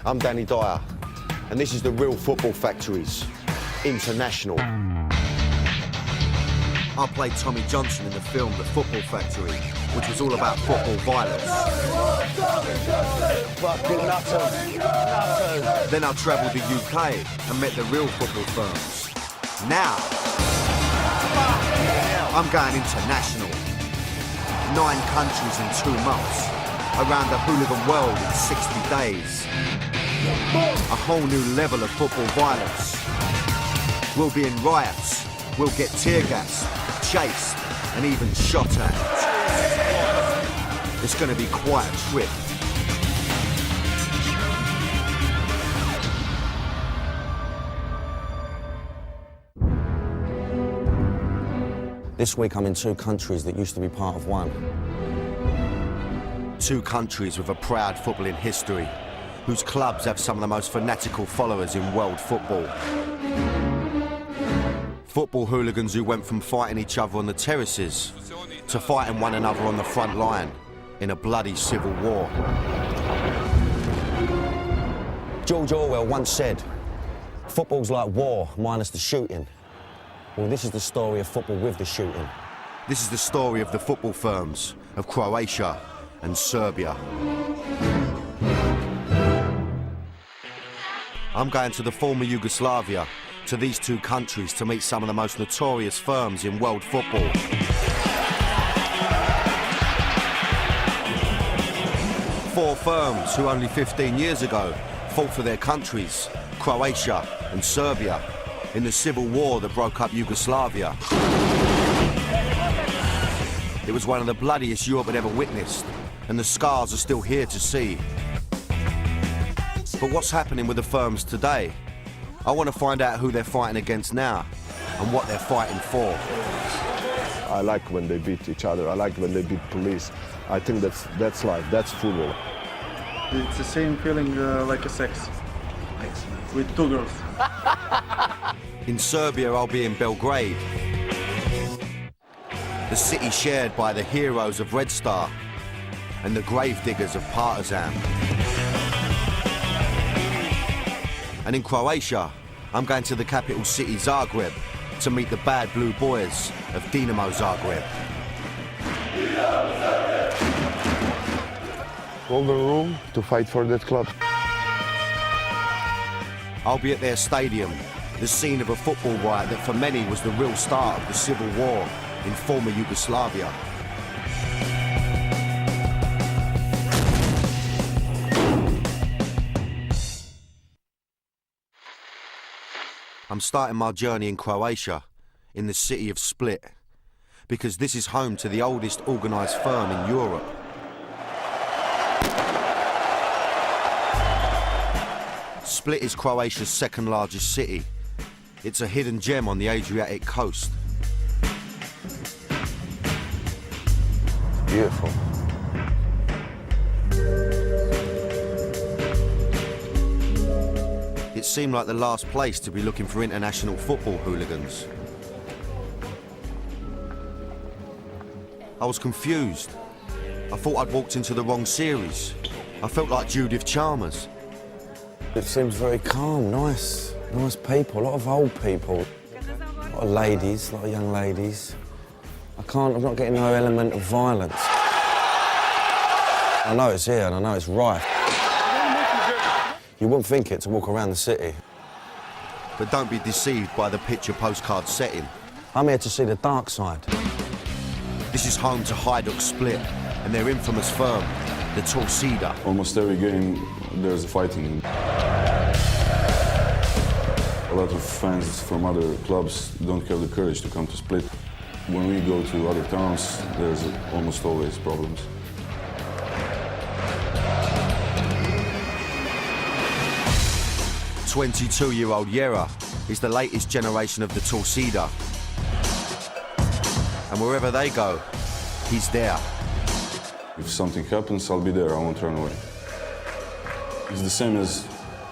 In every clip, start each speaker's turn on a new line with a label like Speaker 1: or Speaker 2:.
Speaker 1: I'm Danny Dyer, and this is the Real Football Factories International. I played Tommy Johnson in the film The Football Factory, which was all about football violence. Fucking nutters. Then I travelled the UK and met the real football firms. Now, I'm going international. 9 countries in 2 months. Around the hooligan world in 60 days. A whole new level of football violence. We'll be in riots. We'll get tear gassed, chased, and even shot at. It's going to be quite a trip.
Speaker 2: This week I'm in 2 countries that used to be part of one.
Speaker 1: 2 countries with a proud footballing history, whose clubs have some of the most fanatical followers in world football. Football hooligans who went from fighting each other on the terraces to fighting one another on the front line in a bloody civil war.
Speaker 2: George Orwell once said, football's like war minus the shooting. Well, this is the story of football with the shooting.
Speaker 1: This is the story of the football firms of Croatia and Serbia. I'm going to the former Yugoslavia, to these 2 countries to meet some of the most notorious firms in world football. Four firms who only 15 years ago fought for their countries, Croatia and Serbia, in the civil war that broke up Yugoslavia. It was one of the bloodiest Europe had ever witnessed, and the scars are still here to see. But what's happening with the firms today? I want to find out who they're fighting against now and what they're fighting for.
Speaker 3: I like when they beat each other. I like when they beat police. I think that's life, that's football.
Speaker 4: It's the same feeling like a sex with 2 girls.
Speaker 1: In Serbia, I'll be in Belgrade, the city shared by the heroes of Red Star and the gravediggers of Partizan. And in Croatia, I'm going to the capital city Zagreb to meet the bad blue boys of Dinamo Zagreb.
Speaker 3: Golden rule to fight for that club.
Speaker 1: I'll be at their stadium, the scene of a football riot that for many was the real start of the civil war in former Yugoslavia. I'm starting my journey in Croatia, in the city of Split, because this is home to the oldest organised firm in Europe. Split is Croatia's 2nd largest city. It's a hidden gem on the Adriatic coast.
Speaker 2: Beautiful.
Speaker 1: It seemed like the last place to be looking for international football hooligans. I was confused. I thought I'd walked into the wrong series. I felt like Judith Chalmers.
Speaker 2: It seems very calm, nice people, a lot of old people. A lot of ladies, a lot of young ladies. I'm not getting no element of violence. I know it's here and I know it's rife. You wouldn't think it to walk around the city.
Speaker 1: But don't be deceived by the picture postcard setting.
Speaker 2: I'm here to see the dark side.
Speaker 1: This is home to Hajduk Split and their infamous firm, the Torcida.
Speaker 5: Almost every game there's fighting. A lot of fans from other clubs don't have the courage to come to Split. When we go to other towns, there's almost always problems.
Speaker 1: The 22-year-old Jera is the latest generation of the Torcida. And wherever they go, he's there.
Speaker 5: If something happens, I'll be there, I won't run away. It's the same as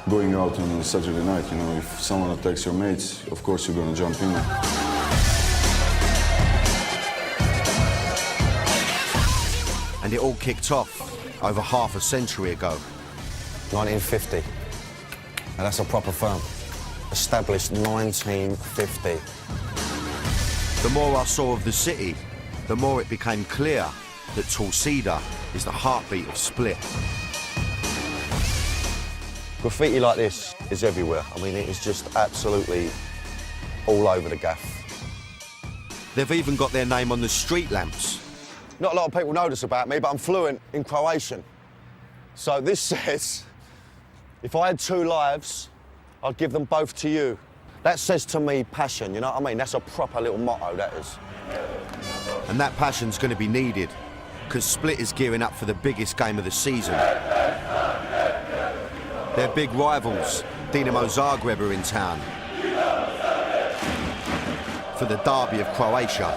Speaker 5: going out on a Saturday night, you know, if someone attacks your mates, of course you're gonna jump in.
Speaker 1: And it all kicked off over half a century ago.
Speaker 2: 1950. And that's a proper firm. Established 1950.
Speaker 1: The more I saw of the city, the more it became clear that Torcida is the heartbeat of Split.
Speaker 2: Graffiti like this is everywhere. I mean, it is just absolutely all over the gaff.
Speaker 1: They've even got their name on the street lamps.
Speaker 2: Not a lot of people know this about me, but I'm fluent in Croatian. So this says, if I had 2 lives, I'd give them both to you. That says to me passion, you know what I mean? That's a proper little motto, that is.
Speaker 1: And that passion's going to be needed, because Split is gearing up for the biggest game of the season. Their big rivals, Dinamo Zagreb, are in town for the derby of Croatia.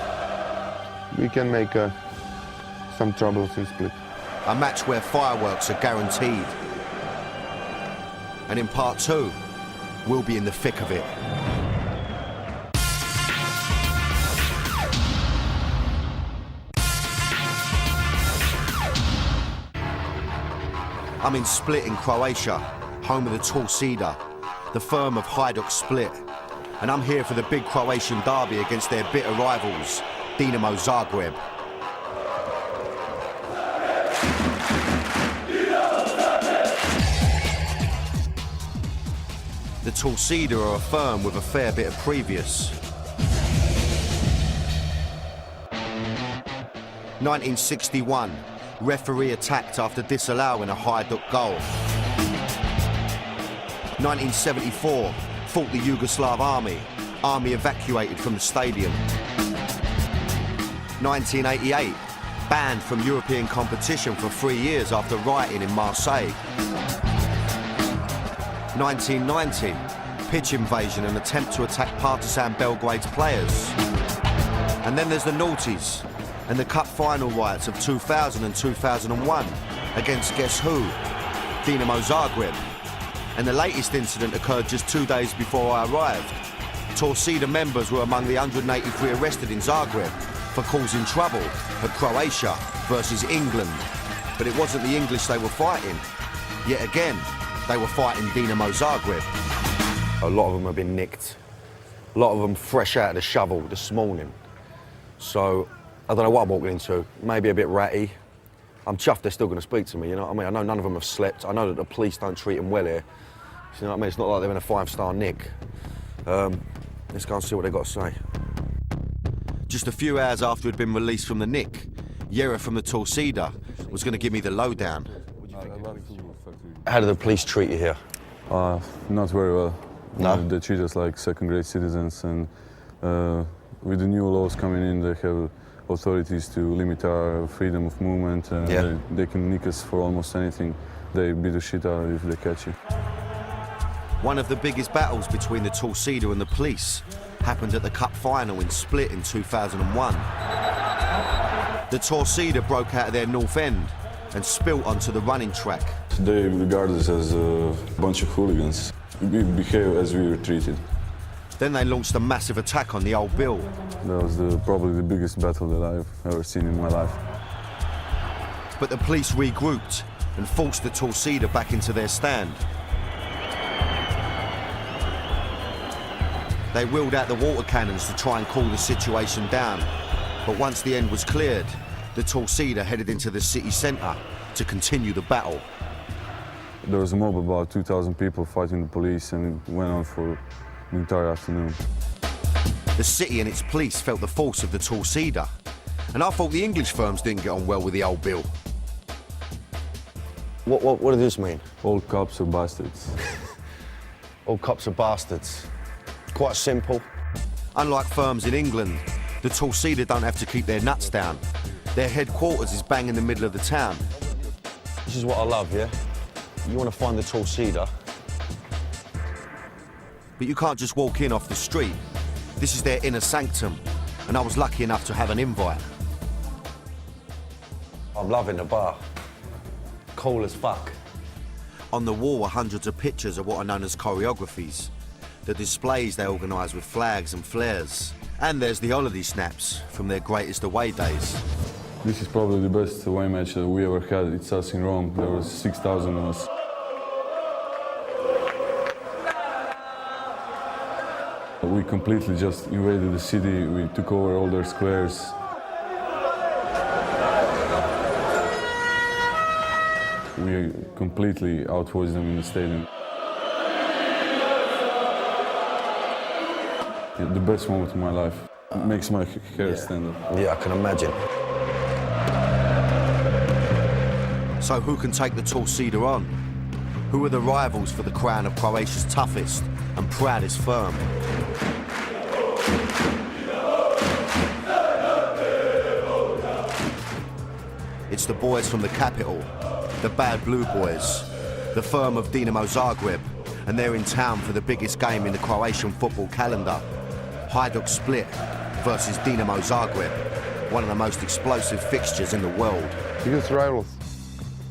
Speaker 3: We can make some troubles in Split.
Speaker 1: A match where fireworks are guaranteed. And in part 2, we'll be in the thick of it. I'm in Split in Croatia, home of the Torcida, the firm of Hajduk Split. And I'm here for the big Croatian derby against their bitter rivals, Dinamo Zagreb. The Torcida are a firm with a fair bit of previous. 1961, referee attacked after disallowing a Hajduk goal. 1974, fought the Yugoslav army evacuated from the stadium. 1988, banned from European competition for 3 years after rioting in Marseille. 1990, pitch invasion and attempt to attack Partizan Belgrade's players. And then there's the noughties and the cup final riots of 2000 and 2001 against guess who? Dinamo Zagreb. And the latest incident occurred just 2 days before I arrived. Torcida members were among the 183 arrested in Zagreb for causing trouble at Croatia versus England. But it wasn't the English they were fighting. Yet again, they were fighting Dinamo Zagreb.
Speaker 2: A lot of them have been nicked. A lot of them fresh out of the shovel this morning. So, I don't know what I'm walking into. Maybe a bit ratty. I'm chuffed they're still going to speak to me, you know what I mean? I know none of them have slept. I know that the police don't treat them well here. You know what I mean? It's not like they're in a 5-star nick. Let's go and see what they've got to say.
Speaker 1: Just a few hours after he'd been released from the nick, Yera from the Torcida was going to give me the lowdown.
Speaker 2: How do the police treat you here?
Speaker 5: Not very well.
Speaker 2: No?
Speaker 5: They treat us like second-grade citizens, and with the new laws coming in, they have authorities to limit our freedom of movement, and they can nick us for almost anything. They beat the shit out of you if they catch you.
Speaker 1: One of the biggest battles between the Torcida and the police happened at the cup final in Split in 2001. The Torcida broke out of their north end and spilt onto the running track.
Speaker 5: They regard us as a bunch of hooligans. We behave as we were treated.
Speaker 1: Then they launched a massive attack on the old Bill.
Speaker 5: That was probably the biggest battle that I've ever seen in my life.
Speaker 1: But the police regrouped and forced the Torcida back into their stand. They wheeled out the water cannons to try and cool the situation down. But once the end was cleared, the Torcida headed into the city centre to continue the battle.
Speaker 5: There was a mob of about 2,000 people fighting the police, and it went on for the entire afternoon.
Speaker 1: The city and its police felt the force of the Torcida. And I thought the English firms didn't get on well with the old Bill.
Speaker 2: What does this mean?
Speaker 5: All cops are bastards.
Speaker 2: All cops are bastards. Quite simple.
Speaker 1: Unlike firms in England, the Torcida don't have to keep their nuts down. Their headquarters is bang in the middle of the town.
Speaker 2: This is what I love, yeah? You want to find the Torcida.
Speaker 1: But you can't just walk in off the street. This is their inner sanctum, and I was lucky enough to have an invite.
Speaker 2: I'm loving the bar. Cool as fuck.
Speaker 1: On the wall are hundreds of pictures of what are known as choreographies. The displays they organise with flags and flares. And there's the holiday snaps from their greatest away days.
Speaker 5: This is probably the best away match that we ever had. It's us in Rome. There was 6,000 of us. We completely just invaded the city. We took over all their squares. We completely outvoiced them in the stadium. The best moment of my life. It makes my hair stand up.
Speaker 2: Yeah, I can imagine.
Speaker 1: So who can take the Torcida on? Who are the rivals for the crown of Croatia's toughest and proudest firm? It's the boys from the capital, the Bad Blue Boys, the firm of Dinamo Zagreb, and they're in town for the biggest game in the Croatian football calendar. Hajduk Split versus Dinamo Zagreb, one of the most explosive fixtures in the world.
Speaker 6: Biggest rivals.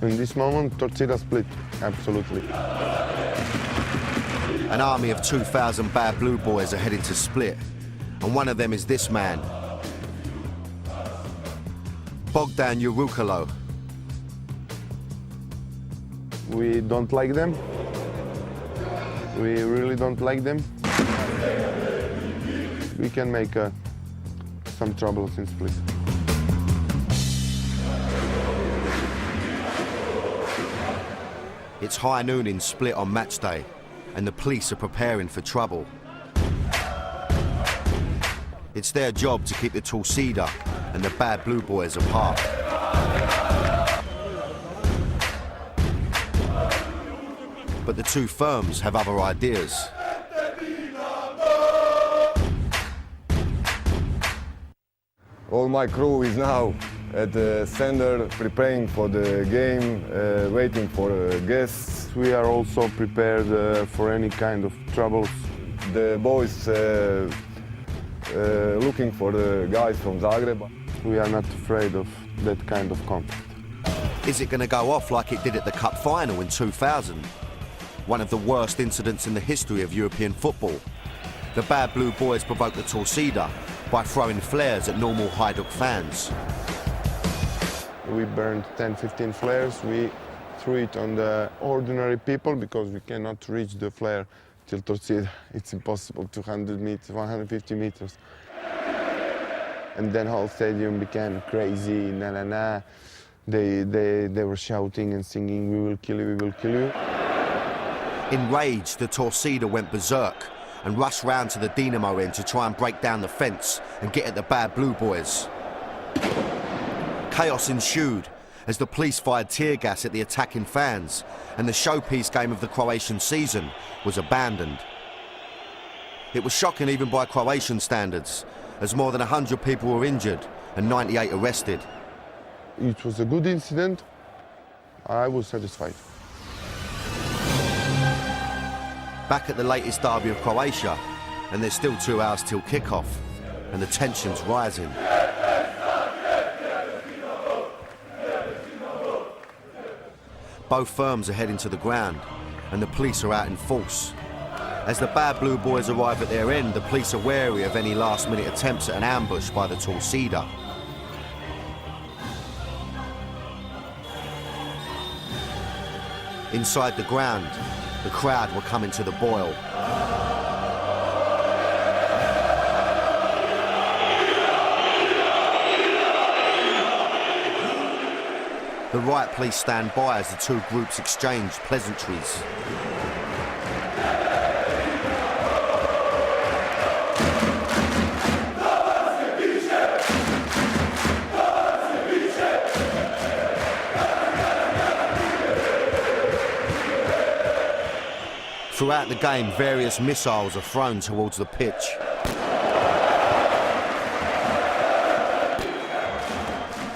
Speaker 6: In this moment, Torcida Split, absolutely.
Speaker 1: An army of 2,000 Bad Blue Boys are heading to Split, and one of them is this man, Bogdan Urukalo.
Speaker 6: We don't like them. We really don't like them. We can make some troubles in Split.
Speaker 1: It's high noon in Split on match day, and the police are preparing for trouble. It's their job to keep the Torcida and the Bad Blue Boys apart. But the two firms have other ideas.
Speaker 7: All my crew is now at the center, preparing for the game, waiting for guests.
Speaker 6: We are also prepared for any kind of troubles.
Speaker 7: The boys looking for the guys from Zagreb.
Speaker 6: We are not afraid of that kind of conflict.
Speaker 1: Is it going to go off like it did at the Cup final in 2000? One of the worst incidents in the history of European football. The Bad Blue Boys provoked the Torcida by throwing flares at normal Hajduk fans.
Speaker 6: We burned 10-15 flares. We threw it on the ordinary people because we cannot reach the flare till Torcida. It's impossible, 200 meters, 150 meters. And then whole stadium became crazy, na na na. They were shouting and singing, "We will kill you, we will kill you."
Speaker 1: Enraged, the Torcida went berserk and rushed round to the Dinamo end to try and break down the fence and get at the Bad Blue Boys. Chaos ensued as the police fired tear gas at the attacking fans, and the showpiece game of the Croatian season was abandoned. It was shocking even by Croatian standards, as more than 100 people were injured and 98 arrested.
Speaker 6: It was a good incident. I was satisfied.
Speaker 1: Back at the latest derby of Croatia, and there's still 2 hours till kick-off, and the tension's rising. Both firms are heading to the ground, and the police are out in force. As the Bad Blue Boys arrive at their end, the police are wary of any last-minute attempts at an ambush by the Torcida. Inside the ground, the crowd were coming to the boil. The riot police stand by as the two groups exchange pleasantries. Throughout the game, various missiles are thrown towards the pitch.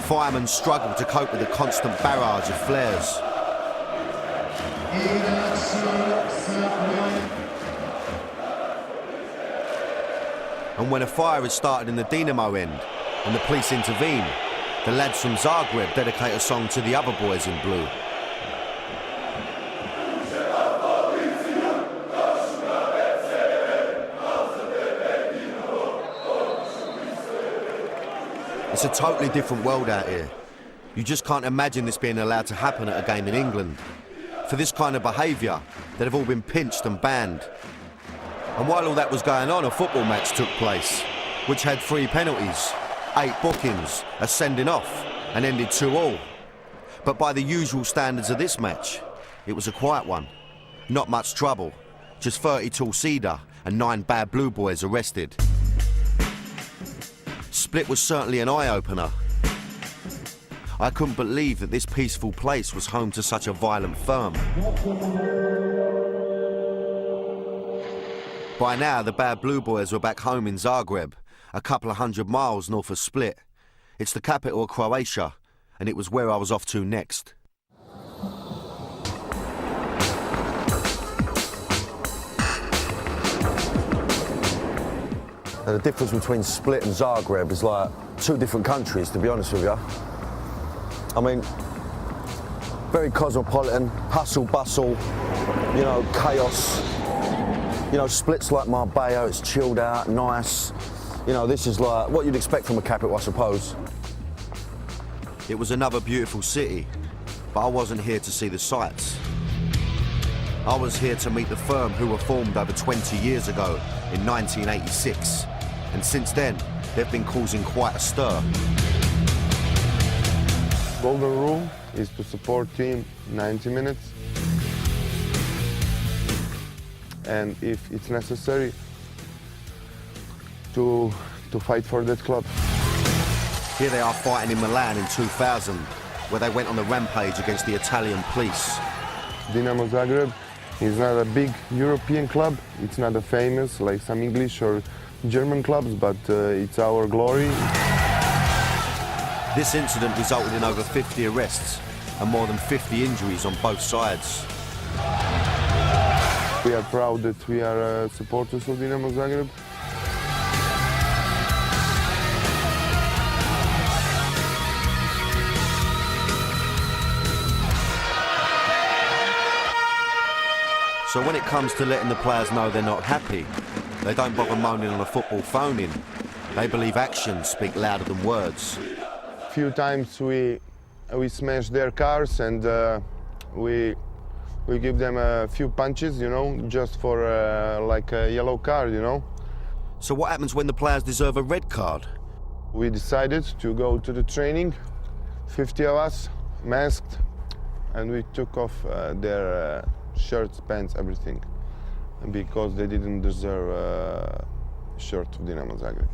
Speaker 1: Firemen struggle to cope with the constant barrage of flares. And when a fire is started in the Dinamo end and the police intervene, the lads from Zagreb dedicate a song to the other boys in blue. It's a totally different world out here. You just can't imagine this being allowed to happen at a game in England. For this kind of behaviour, they'd have all been pinched and banned. And while all that was going on, a football match took place, which had 3 penalties, 8 bookings, a sending off, and ended 2-2. But by the usual standards of this match, it was a quiet one. Not much trouble, just 30 tall cedar and 9 bad blue boys arrested. Split was certainly an eye-opener. I couldn't believe that this peaceful place was home to such a violent firm. By now, the bad blue boys were back home in Zagreb, a couple of 100 miles north of Split. It's the capital of Croatia, and it was where I was off to next.
Speaker 2: The difference between Split and Zagreb is like 2 different countries, to be honest with you. I mean, very cosmopolitan, hustle, bustle, you know, chaos. You know, Split's like Marbella, it's chilled out, nice. You know, this is like what you'd expect from a capital, I suppose.
Speaker 1: It was another beautiful city, but I wasn't here to see the sights. I was here to meet the firm who were formed over 20 years ago in 1986. And since then, they've been causing quite a stir.
Speaker 6: Golden rule is to support team 90 minutes. And if it's necessary, to fight for that club.
Speaker 1: Here they are fighting in Milan in 2000, where they went on the rampage against the Italian police.
Speaker 6: Dinamo Zagreb is not a big European club. It's not a famous like some English or German clubs, but it's our glory.
Speaker 1: This incident resulted in over 50 arrests and more than 50 injuries on both sides.
Speaker 6: We are proud that we are supporters of Dinamo Zagreb.
Speaker 1: So when it comes to letting the players know they're not happy, they don't bother moaning on a football phone-in. They believe actions speak louder than words.
Speaker 6: A few times we smash their cars and we give them a few punches, you know, just for like a yellow card, you know.
Speaker 1: So what happens when the players deserve a red card?
Speaker 6: We decided to go to the training, 50 of us, masked, and we took off their shirts, pants, everything, because they didn't deserve a shirt of Dinamo Zagreb.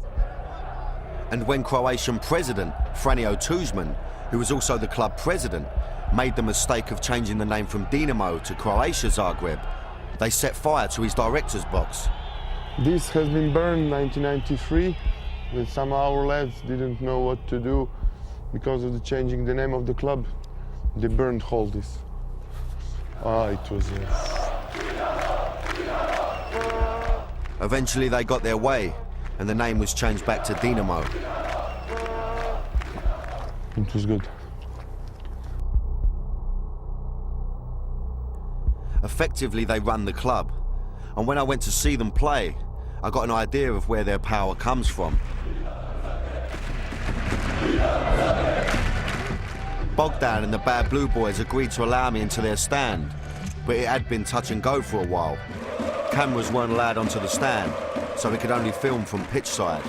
Speaker 1: And when Croatian president Franjo Tuđman, who was also the club president, made the mistake of changing the name from Dinamo to Croatia Zagreb, they set fire to his director's box.
Speaker 6: This has been burned in 1993, when some of our lads didn't know what to do because of the changing the name of the club. They burned all this. It was...
Speaker 1: Eventually they got their way, and the name was changed back to Dinamo.
Speaker 6: It was good.
Speaker 1: Effectively, they run the club. And when I went to see them play, I got an idea of where their power comes from. Bogdan and the Bad Blue Boys agreed to allow me into their stand, but it had been touch and go for a while. Cameras weren't allowed onto the stand, so we could only film from pitch side.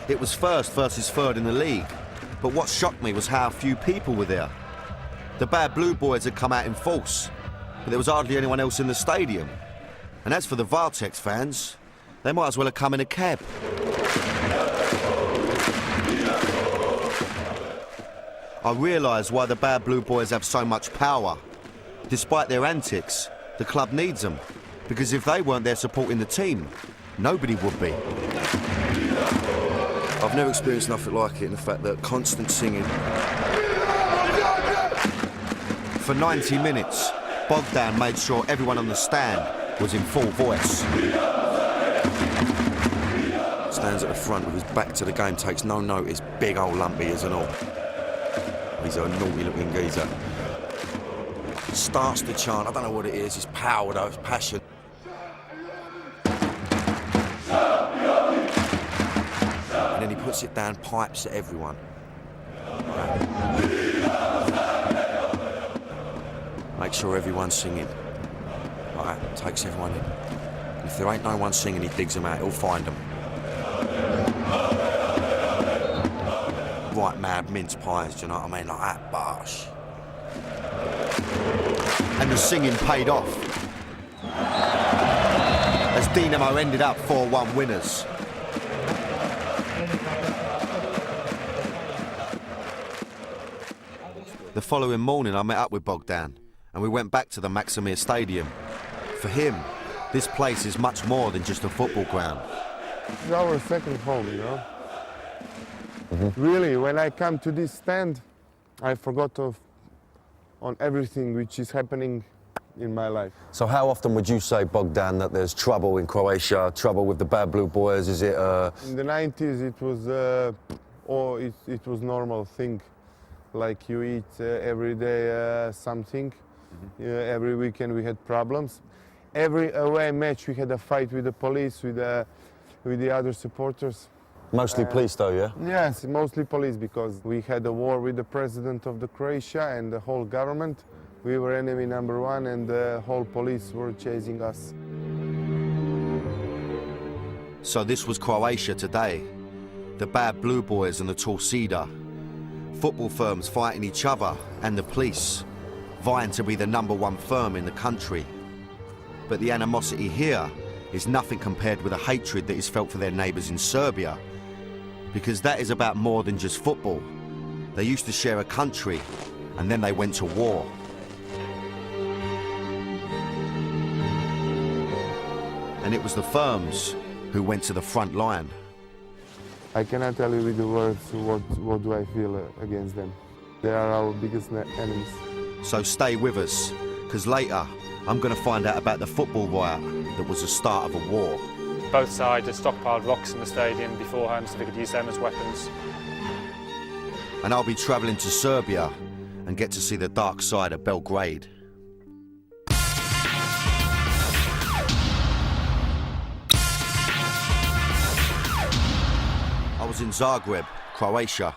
Speaker 1: It was first versus third in the league, but what shocked me was how few people were there. The Bad Blue Boys had come out in force, but there was hardly anyone else in the stadium. And as for the Vartex fans, they might as well have come in a cab. I realised why the Bad Blue Boys have so much power. Despite their antics, the club needs them, because if they weren't there supporting the team, nobody would be.
Speaker 2: I've never experienced nothing like it in the fact that constant singing.
Speaker 1: For 90 minutes, Bogdan made sure everyone on the stand was in full voice.
Speaker 2: Stands at the front with his back to the game, takes no notice, big old lumpy as and all. He's a naughty looking geezer. Starts the chant, I don't know what it is, it's power though, it's passion. And then he puts it down, pipes at everyone. Make sure everyone's singing. like that, takes everyone in. And if there ain't no one singing, he digs them out, he'll find them. Right mad mince pies, do you know what I mean? Like that, bosh.
Speaker 1: And the singing paid off, as Dinamo ended up 4-1 winners. The following morning I met up with Bogdan and we went back to the Maximir Stadium. For him, this place is much more than just a football ground.
Speaker 6: It's our second home, you know. Really, when I come to this stand, I forgot on everything which is happening in my life.
Speaker 2: So how often would you say, Bogdan, that there's trouble in Croatia, trouble with the Bad Blue Boys? Is it...
Speaker 6: In the 90s, it was, it was normal thing. Like you eat every day something. Every weekend we had problems. Every away match we had a fight with the police, with the other supporters.
Speaker 2: Mostly police though, yeah?
Speaker 6: Yes, mostly police, because we had a war with the president of the Croatia and the whole government. We were enemy number one and the whole police were chasing us.
Speaker 1: So this was Croatia today. The Bad Blue Boys and the Torcida. Football firms fighting each other and the police, vying to be the #1 firm in the country. But the animosity here is nothing compared with the hatred that is felt for their neighbours in Serbia, because that is about more than just football. They used to share a country and then they went to war. And it was the firms who went to the front line.
Speaker 6: I cannot tell you with the words what do I feel against them. They are our biggest enemies.
Speaker 1: So stay with us, because later I'm going to find out about the football riot that was the start of a war.
Speaker 8: Both sides had stockpiled rocks in the stadium beforehand so they could use them as weapons.
Speaker 1: And I'll be travelling to Serbia and get to see the dark side of Belgrade. I was in Zagreb, Croatia,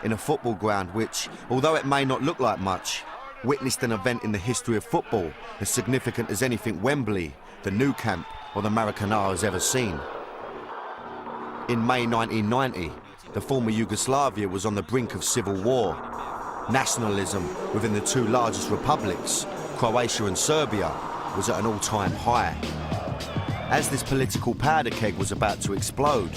Speaker 1: in a football ground which, although it may not look like much, witnessed an event in the history of football as significant as anything Wembley, the Nou Camp or the Maracanã has ever seen. In May 1990, the former Yugoslavia was on the brink of civil war. Nationalism within the two largest republics, Croatia and Serbia, was at an all-time high. As this political powder keg was about to explode,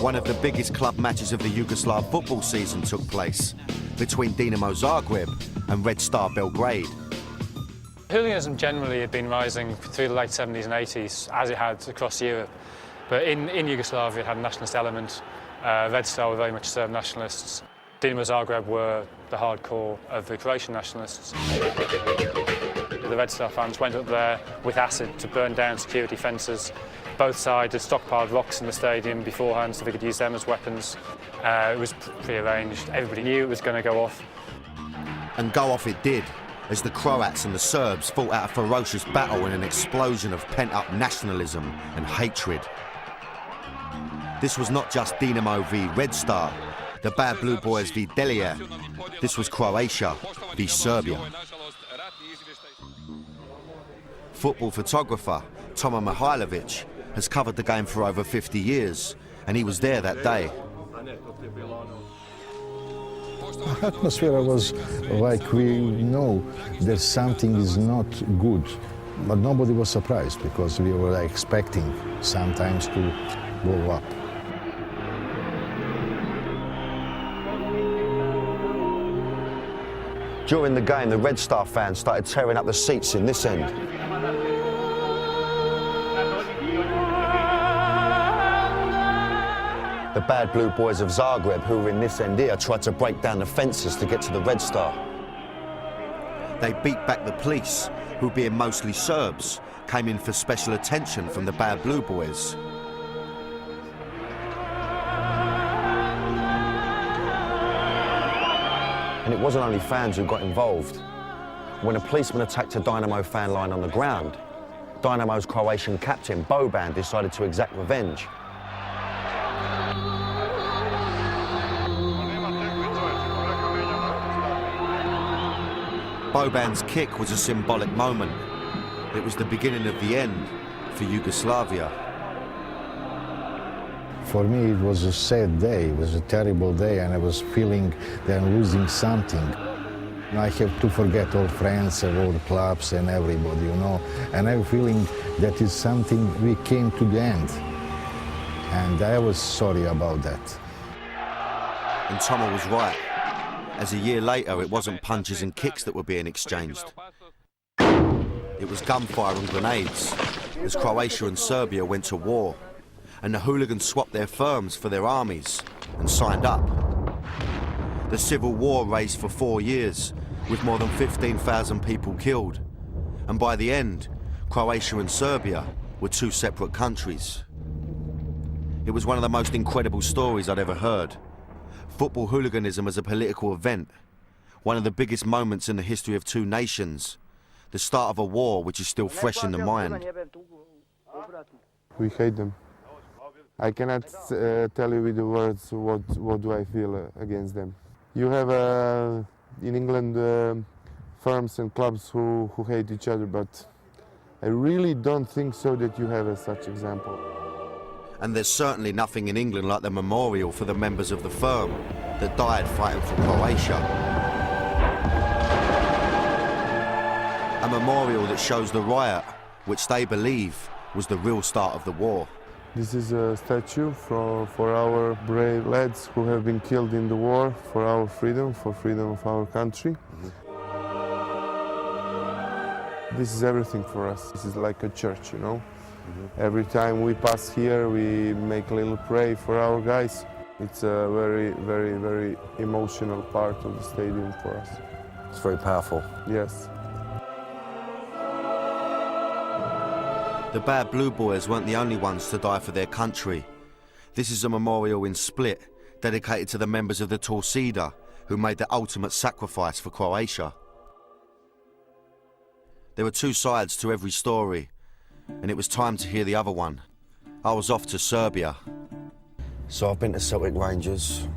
Speaker 1: one of the biggest club matches of the Yugoslav football season took place between Dinamo Zagreb and Red Star Belgrade.
Speaker 8: Hooliganism generally had been rising through the late 70s and 80s, as it had across Europe. But in Yugoslavia it had a nationalist element. Red Star were very much Serb nationalists. Dinamo Zagreb were the hardcore of the Croatian nationalists. The Red Star fans went up there with acid to burn down security fences. Both sides had stockpiled rocks in the stadium beforehand so they could use them as weapons. It was pre-arranged. Everybody knew it was going to go off.
Speaker 1: And go off it did, as the Croats and the Serbs fought out a ferocious battle in an explosion of pent-up nationalism and hatred. This was not just Dinamo v Red Star, the Bad Blue Boys v Delia. This was Croatia v Serbia. Football photographer Toma Mihailovic has covered the game for over 50 years, and he was there that day.
Speaker 9: Atmosphere was like we know that something is not good, but nobody was surprised because we were expecting sometimes to blow up.
Speaker 2: During the game, the Red Star fans started tearing up the seats in this end. The Bad Blue Boys of Zagreb, who were in this end here, tried to break down the fences to get to the Red Star.
Speaker 1: They beat back the police, who, being mostly Serbs, came in for special attention from the Bad Blue Boys.
Speaker 2: And it wasn't only fans who got involved. When a policeman attacked a Dynamo fan line on the ground, Dynamo's Croatian captain, Boban, decided to exact revenge.
Speaker 1: Boban's kick was a symbolic moment. It was the beginning of the end for Yugoslavia.
Speaker 9: For me, it was a sad day. It was a terrible day, and I was feeling that I'm losing something. I have to forget all friends and all the clubs and everybody, you know. And I'm feeling that is something we came to the end. And I was sorry about that.
Speaker 1: And Tomo was right, as a year later it wasn't punches and kicks that were being exchanged. It was gunfire and grenades, as Croatia and Serbia went to war, and the hooligans swapped their firms for their armies and signed up. The civil war raged for 4 years, with more than 15,000 people killed. And by the end, Croatia and Serbia were two separate countries. It was one of the most incredible stories I'd ever heard. Football hooliganism as a political event, one of the biggest moments in the history of two nations, the start of a war which is still fresh in the mind.
Speaker 6: We hate them. I cannot tell you with the words what do I feel against them. You have in England firms and clubs who hate each other, but I really don't think so that you have such example.
Speaker 1: And there's certainly nothing in England like the memorial for the members of the firm that died fighting for Croatia. A memorial that shows the riot, which they believe was the real start of the war.
Speaker 6: This is a statue for our brave lads who have been killed in the war for our freedom, for freedom of our country. This is everything for us. This is like a church, you know. Every time we pass here, we make a little pray for our guys. It's a very, very, very emotional part of the stadium for us.
Speaker 2: It's very powerful.
Speaker 6: Yes.
Speaker 1: The Bad Blue Boys weren't the only ones to die for their country. This is a memorial in Split, dedicated to the members of the Torcida, who made the ultimate sacrifice for Croatia. There were two sides to every story, and it was time to hear the other one. I was off to Serbia.
Speaker 2: So I've been to Celtic Rangers.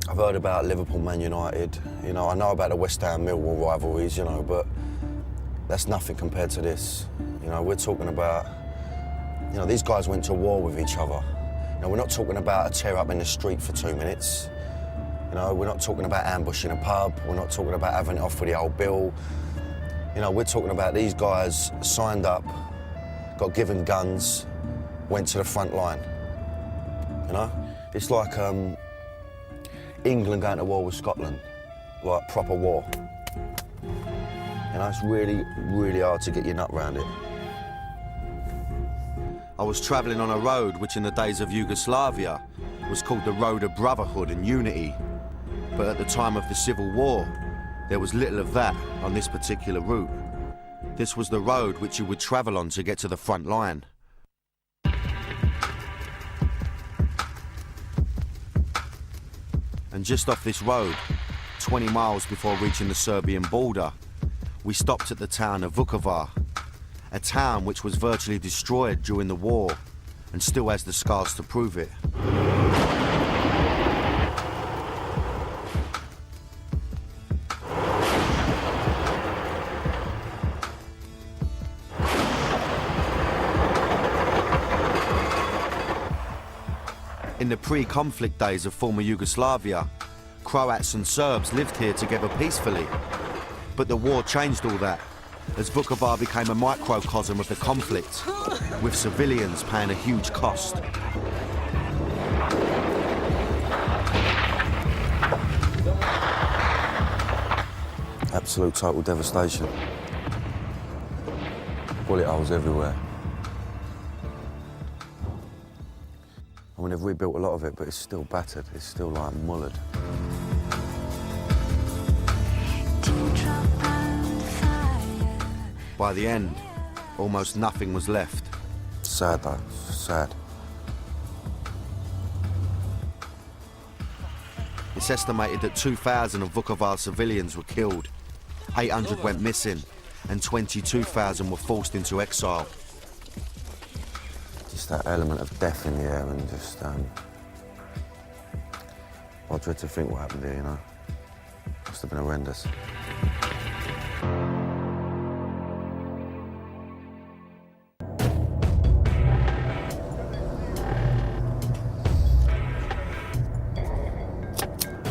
Speaker 2: I've heard about Liverpool, Man United. You know, I know about the West Ham Millwall rivalries, you know, but that's nothing compared to this. You know, we're talking about, you know, these guys went to war with each other. You know, we're not talking about a tear up in the street for 2 minutes. You know, we're not talking about ambushing a pub. We're not talking about having it off with the old Bill. You know, we're talking about these guys signed up, got given guns, went to the front line. You know? It's like England going to war with Scotland, like proper war. You know, it's really, really hard to get your nut round it.
Speaker 1: I was travelling on a road which in the days of Yugoslavia was called the Road of Brotherhood and Unity. But at the time of the Civil War, there was little of that on this particular route. This was the road which you would travel on to get to the front line. And just off this road, 20 miles before reaching the Serbian border, we stopped at the town of Vukovar, a town which was virtually destroyed during the war and still has the scars to prove it. In the pre-conflict days of former Yugoslavia, Croats and Serbs lived here together peacefully. But the war changed all that, as Vukovar became a microcosm of the conflict, with civilians paying a huge cost.
Speaker 2: Absolute total devastation. Bullet holes everywhere. I mean, they've rebuilt a lot of it, but it's still battered. It's still like mullered.
Speaker 1: By the end, almost nothing was left.
Speaker 2: Sad though, sad.
Speaker 1: It's estimated that 2,000 of Vukovar civilians were killed, 800 went missing, and 22,000 were forced into exile.
Speaker 2: Just that element of death in the air and just, I dread to think what happened here, you know. Must have been horrendous.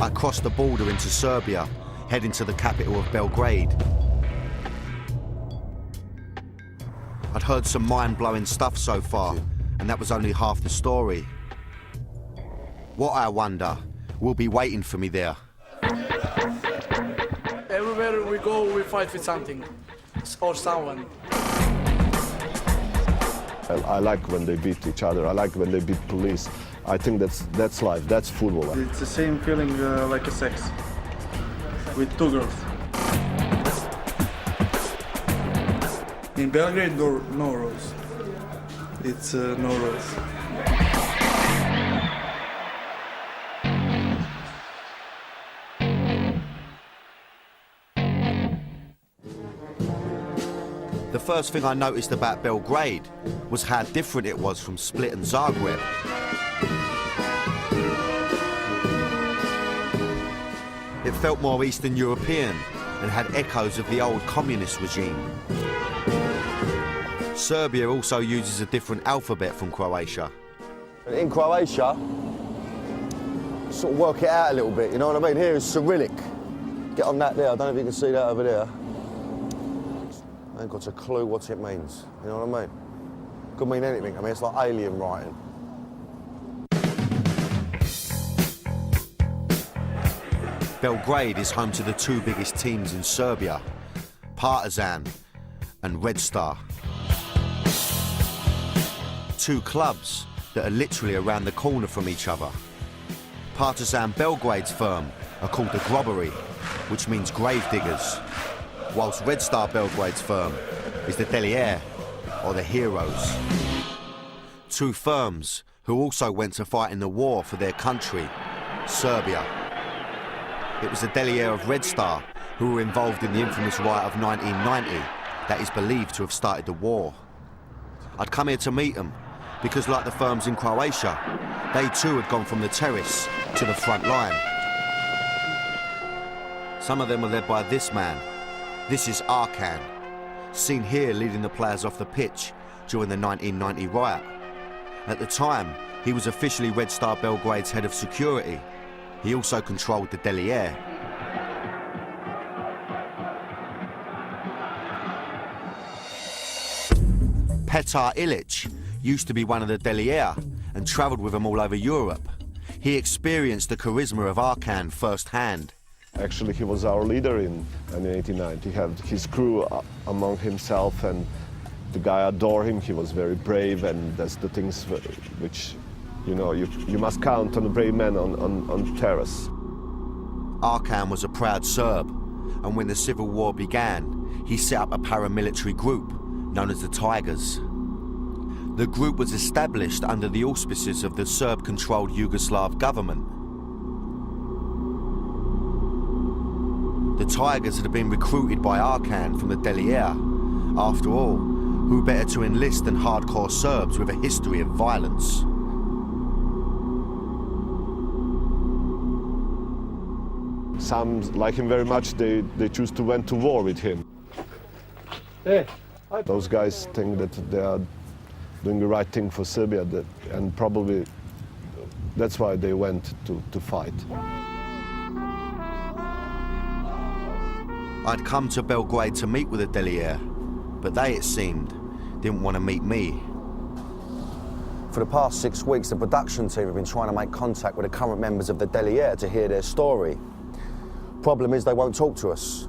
Speaker 1: I crossed the border into Serbia, heading to the capital of Belgrade. I'd heard some mind-blowing stuff so far, and that was only half the story. What, I wonder, will be waiting for me there?
Speaker 10: Everywhere we go, we fight with something or someone.
Speaker 3: I like when they beat each other. I like when they beat police. I think that's life. That's football.
Speaker 4: It's the same feeling like a sex with two girls. In Belgrade, no rules. It's no rules.
Speaker 1: The first thing I noticed about Belgrade was how different it was from Split and Zagreb. It felt more Eastern European and had echoes of the old communist regime. Serbia also uses a different alphabet from Croatia.
Speaker 2: In Croatia, sort of work it out a little bit, you know what I mean? Here is Cyrillic. Get on that there, I don't know if you can see that over there. I ain't got a clue what it means, you know what I mean? Could mean anything, I mean, it's like alien writing.
Speaker 1: Belgrade is home to the two biggest teams in Serbia, Partizan and Red Star. Two clubs that are literally around the corner from each other. Partizan Belgrade's firm are called the Grobbery, which means grave diggers, whilst Red Star Belgrade's firm is the Delier, or the Heroes. Two firms who also went to fight in the war for their country, Serbia. It was the Delier of Red Star who were involved in the infamous riot of 1990 that is believed to have started the war. I'd come here to meet them because, like the firms in Croatia, they too had gone from the terrace to the front line. Some of them were led by this man. This is Arkan, seen here leading the players off the pitch during the 1990 riot. At the time, he was officially Red Star Belgrade's head of security. He also controlled the Delier. Petar Ilic used to be one of the Delier and travelled with them all over Europe. He experienced the charisma of Arkan firsthand.
Speaker 3: Actually, he was our leader in 1989. He had his crew among himself, and the guy adored him. He was very brave, and that's the things which, you know, you must count on a brave man on terrace.
Speaker 1: Arkan was a proud Serb, and when the civil war began, he set up a paramilitary group known as the Tigers. The group was established under the auspices of the Serb-controlled Yugoslav government. The Tigers had been recruited by Arkan from the Delier. After all, who better to enlist than hardcore Serbs with a history of violence?
Speaker 3: Some like him very much, they choose to went to war with him. Those guys think that they are doing the right thing for Serbia, and probably that's why they went to fight.
Speaker 1: I'd come to Belgrade to meet with the Delier, but they, it seemed, didn't want to meet me.
Speaker 2: For the past 6 weeks, the production team have been trying to make contact with the current members of the Delier to hear their story. Problem is, they won't talk to us.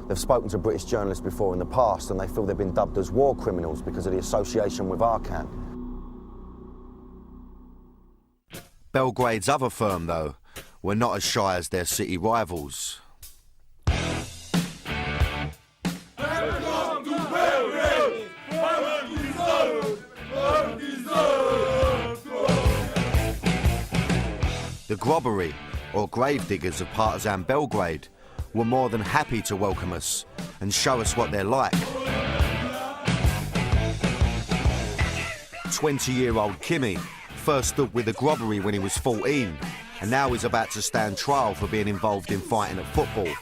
Speaker 2: They've spoken to British journalists before in the past, and they feel they've been dubbed as war criminals because of the association with Arkan.
Speaker 1: Belgrade's other firm, though, were not as shy as their city rivals. The Grobbery, or grave diggers of Partizan Belgrade, were more than happy to welcome us and show us what they're like. 20-year-old Kimi first stood with the Grobbery when he was 14, and now he's about to stand trial for being involved in fighting at football.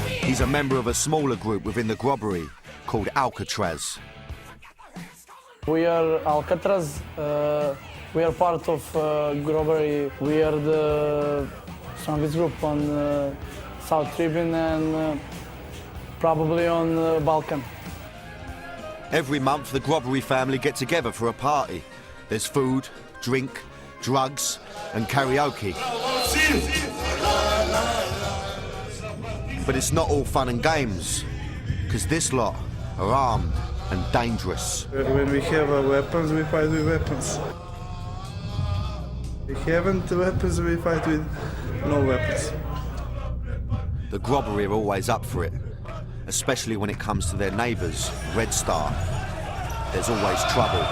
Speaker 1: He's a member of a smaller group within the Grobbery called Alcatraz.
Speaker 10: We are Alcatraz. We are part of Grobbery. We are the strongest group on South Tribune and probably on Balkan.
Speaker 1: Every month, the Grobbery family get together for a party. There's food, drink, drugs, and karaoke. But it's not all fun and games, because this lot are armed and dangerous.
Speaker 4: When we have weapons, we fight with weapons. We haven't weapons, we fight with no weapons.
Speaker 1: The Grobbery are always up for it, especially when it comes to their neighbours, Red Star. There's always trouble,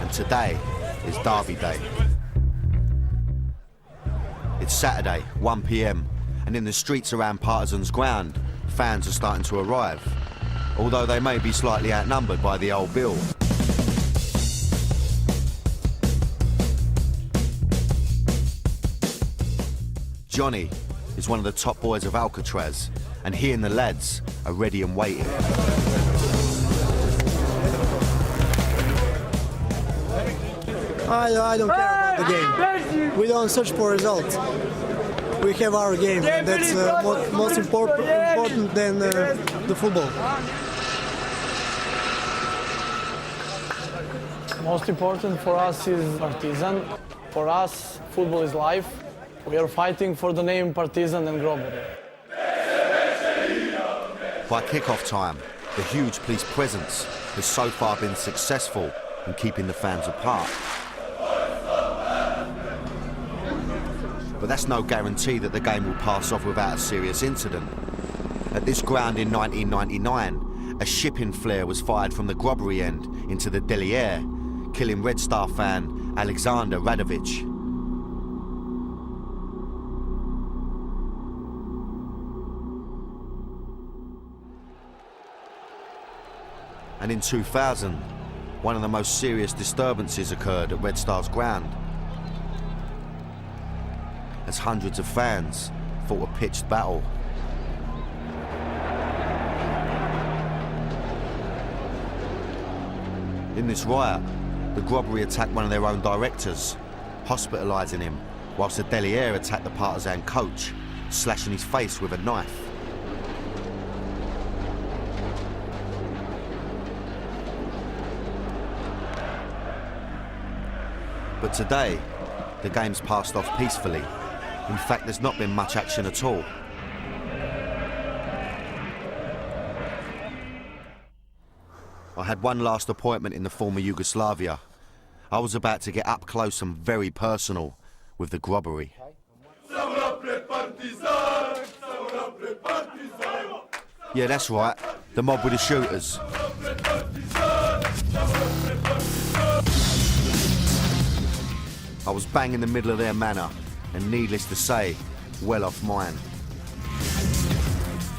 Speaker 1: and today is Derby Day. It's Saturday, 1 p.m, and in the streets around Partisans Ground, fans are starting to arrive, although they may be slightly outnumbered by the old Bill. Johnny is one of the top boys of Alcatraz, and he and the lads are ready and waiting.
Speaker 11: I don't care about the game. We don't search for results. We have our game. That's most important than the football.
Speaker 10: Most important for us is Partizan. For us, football is life. We are fighting for the name Partizan and Grobbery.
Speaker 1: By kick-off time, the huge police presence has so far been successful in keeping the fans apart. But that's no guarantee that the game will pass off without a serious incident. At this ground in 1999, a shipping flare was fired from the Grobbery end into the Delier, killing Red Star fan Alexander Radovic. And in 2000, one of the most serious disturbances occurred at Red Star's ground, as hundreds of fans fought a pitched battle. In this riot, the Grobbery attacked one of their own directors, hospitalising him, whilst the Delier attacked the Partizan coach, slashing his face with a knife. But today, the game's passed off peacefully. In fact, there's not been much action at all. I had one last appointment in the former Yugoslavia. I was about to get up close and very personal with the Grobbery. Yeah, that's right, the mob with the shooters. I was bang in the middle of their manor, and needless to say, well off mine.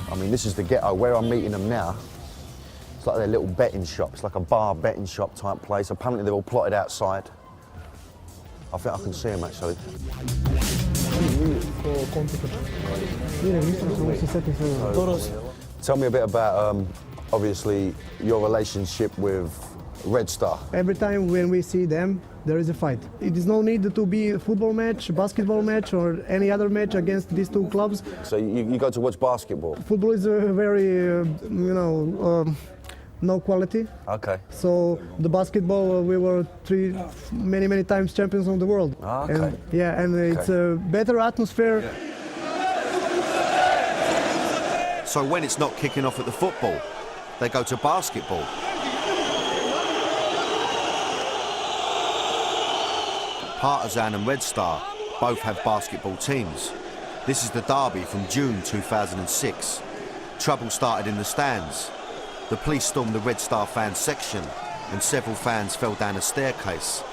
Speaker 2: I mean, this is the ghetto. Where I'm meeting them now, it's like their little betting shop. It's like a bar betting shop type place. Apparently they're all plotted outside. I think I can see them actually. Tell me a bit about, obviously, your relationship with Red Star.
Speaker 11: Every time when we see them, there is a fight. It is no need to be a football match, basketball match, or any other match against these two clubs.
Speaker 2: So you go to watch basketball?
Speaker 11: Football is a very, no quality.
Speaker 2: Okay.
Speaker 11: So the basketball, we were many times champions of the world.
Speaker 2: Okay.
Speaker 11: And, yeah, and it's a better atmosphere.
Speaker 1: Yeah. So when it's not kicking off at the football, they go to basketball. Partizan and Red Star both have basketball teams. This is the derby from June 2006. Trouble started in the stands. The police stormed the Red Star fans section and several fans fell down a staircase.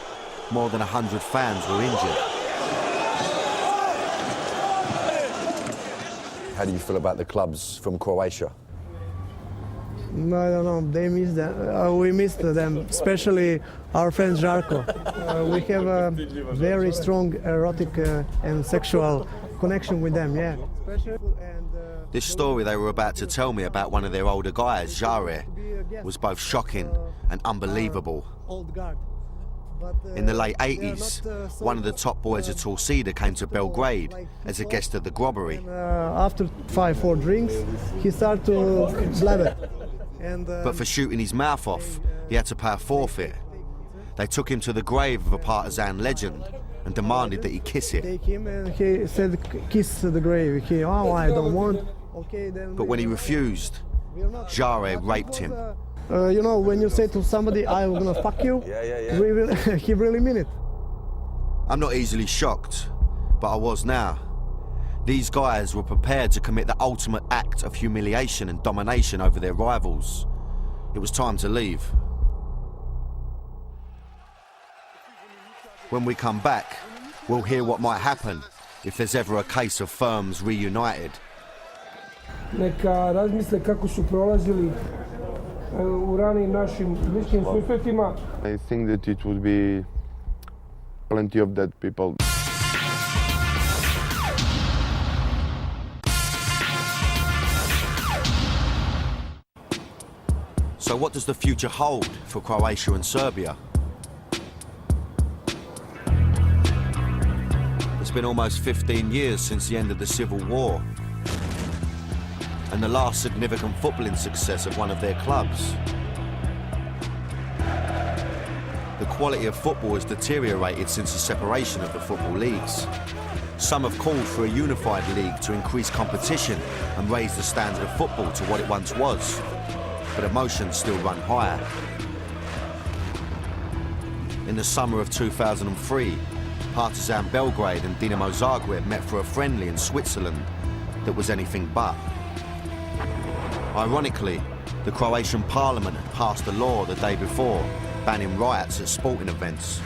Speaker 1: More than 100 fans were injured.
Speaker 2: How do you feel about the clubs from Croatia?
Speaker 11: I don't know, they miss them. We missed them, especially our friend Žarko. We have a very strong erotic and sexual connection with them, yeah.
Speaker 1: This story they were about to tell me about one of their older guys, Jare, was both shocking and unbelievable.
Speaker 11: Old guard.
Speaker 1: In the late 80s, one of the top boys at Torcida came to Belgrade as a guest at the Grobbery.
Speaker 11: After 5-4 drinks, he started to blabber.
Speaker 1: But for shooting his mouth off, he had to pay a forfeit. They took him to the grave of a partisan legend and demanded that he kiss it.
Speaker 11: Take him and he said, kiss the grave. I don't want. Okay, then.
Speaker 1: But when he refused, Jare raped him.
Speaker 11: You know, when you say to somebody, I'm gonna fuck you, he really mean it.
Speaker 1: I'm not easily shocked, but I was now. These guys were prepared to commit the ultimate act of humiliation and domination over their rivals. It was time to leave. When we come back, we'll hear what might happen if there's ever a case of firms reunited.
Speaker 12: Neka razmisle kako su prolazili u ranijim našim bliskim susretima.
Speaker 6: I think that it would be plenty of dead people.
Speaker 1: So what does the future hold for Croatia and Serbia? It's been almost 15 years since the end of the Civil War and the last significant footballing success of one of their clubs. The quality of football has deteriorated since the separation of the football leagues. Some have called for a unified league to increase competition and raise the standard of football to what it once was, but emotions still run higher. In the summer of 2003, Partizan Belgrade and Dinamo Zagreb met for a friendly in Switzerland that was anything but. Ironically, the Croatian parliament had passed a law the day before banning riots at sporting events.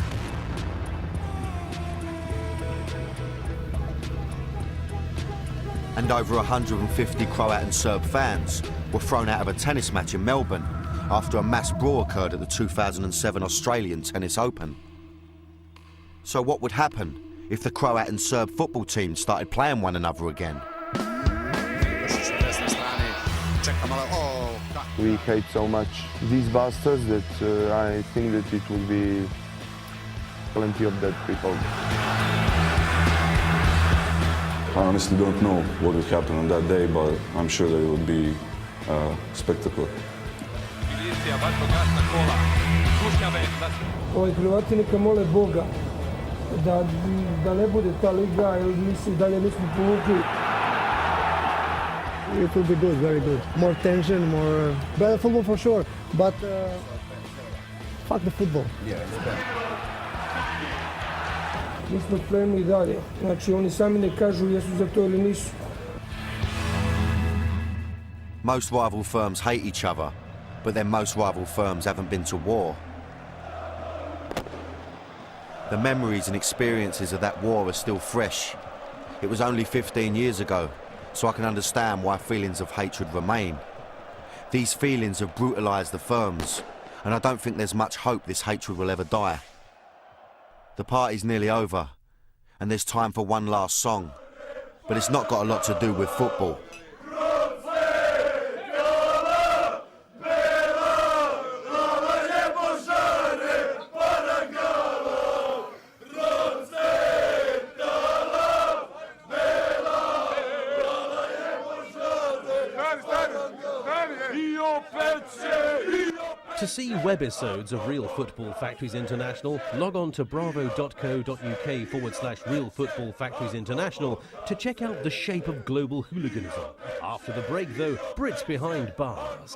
Speaker 1: And over 150 Croat and Serb fans were thrown out of a tennis match in Melbourne after a mass brawl occurred at the 2007 Australian Tennis Open. So what would happen if the Croat and Serb football teams started playing one another again?
Speaker 6: We hate so much these bastards that I think that it will be plenty of dead people.
Speaker 5: I honestly don't know what would happen on that day, but I'm sure that it would be a spectacle.
Speaker 12: Hrvati neka mole Boga da ne bude ta liga, jer mi se dalje nismo povukli.
Speaker 11: It will be good, very good. More tension, more better football for sure. But fuck the football.
Speaker 7: Yeah, it's better.
Speaker 12: Mi smo spremni i dalje. Znači, oni sami ne kažu jesu za to ili nisu.
Speaker 1: Most rival firms hate each other, but then most rival firms haven't been to war. The memories and experiences of that war are still fresh. It was only 15 years ago, so I can understand why feelings of hatred remain. These feelings have brutalised the firms, and I don't think there's much hope this hatred will ever die. The party's nearly over, and there's time for one last song, but it's not got a lot to do with football.
Speaker 13: To see webisodes of Real Football Factories International, log on to bravo.co.uk/Real Football Factories International to check out the shape of global hooliganism. After the break, though, Brits behind bars.